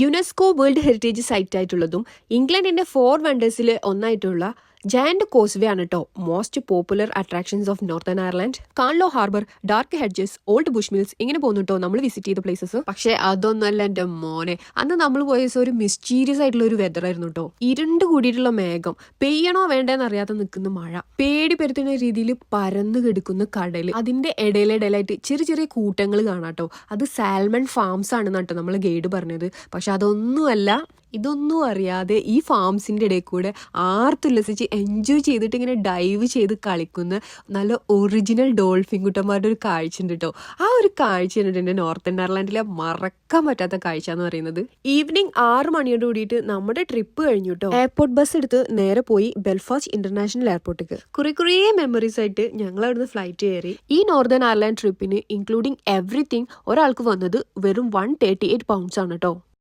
UNESCO world heritage site ആയിട്ടുള്ളതും ഇംഗ്ലണ്ടിന്റെ 4 വണ്ടേഴ്സിൽ ഒന്നായിട്ടുള്ള giant Causeway ആണ് കേട്ടോ most popular attractions of Northern Ireland. Carnlough Harbour, Dark Hedges, Old Bushmills ഇങ്ങനെ പോകുന്നുട്ടോ നമ്മൾ വിസിറ്റ് ചെയ്ത പ്ലേസസ്. പക്ഷേ അതൊന്നല്ല എൻ്റെ മോനെ, അന്ന് നമ്മൾ പോയ ദിവസം ഒരു മിസ്റ്റീരിയസ് ആയിട്ടുള്ള ഒരു വെതർ ആയിരുന്നു കേട്ടോ. ഇരുണ്ട് കൂടിയിട്ടുള്ള മേഘം, പെയ്യണോ വേണ്ടെന്ന് അറിയാതെ നിൽക്കുന്ന മഴ, പേടി പെരുത്തുന്ന രീതിയിൽ പരന്നു കിടക്കുന്ന കടൽ, അതിന്റെ ഇടയിലിടയിലായിട്ട് ചെറിയ ചെറിയ കൂട്ടങ്ങൾ കാണാട്ടോ. അത് സാൽമൺ ഫാംസ് ആണെന്നാട്ടോ നമ്മൾ ഗൈഡ് പറഞ്ഞത്. പക്ഷെ അതൊന്നുമല്ല. ഇതൊന്നും അറിയാതെ ഈ ഫാംസിൻ്റെ ഇടയിൽ കൂടെ ആർത്തുല്ലസിച്ച് എൻജോയ് ചെയ്തിട്ട് ഇങ്ങനെ ഡൈവ് ചെയ്ത് കളിക്കുന്ന നല്ല ഒറിജിനൽ ഡോൾഫിൻ കുട്ടന്മാരുടെ ഒരു കാഴ്ച ഉണ്ട് കേട്ടോ. ആ ഒരു കാഴ്ച ഉണ്ട് എൻ്റെ നോർത്തേൺ അയർലൻഡിലെ മറക്കാൻ പറ്റാത്ത കാഴ്ച എന്ന് പറയുന്നത്. ഈവനിങ് 6 മണിയോട് കൂടിയിട്ട് നമ്മുടെ ട്രിപ്പ് കഴിഞ്ഞു കേട്ടോ. എയർപോർട്ട് ബസ് എടുത്ത് നേരെ പോയി ബെൽഫാസ്റ്റ് ഇന്റർനാഷണൽ എയർപോർട്ടിലേക്ക്. കുറേ മെമ്മറീസ് ആയിട്ട് ഞങ്ങൾ അവിടുന്ന് ഫ്ലൈറ്റ് കയറി. ഈ നോർത്തേൺ അയർലൻഡ് ട്രിപ്പിന് ഇൻക്ലൂഡിങ് എവറിത്തിങ് ഒരാൾക്ക് വന്നത് വെറും 138 പൗണ്ട്സ് ആണ് കേട്ടോ.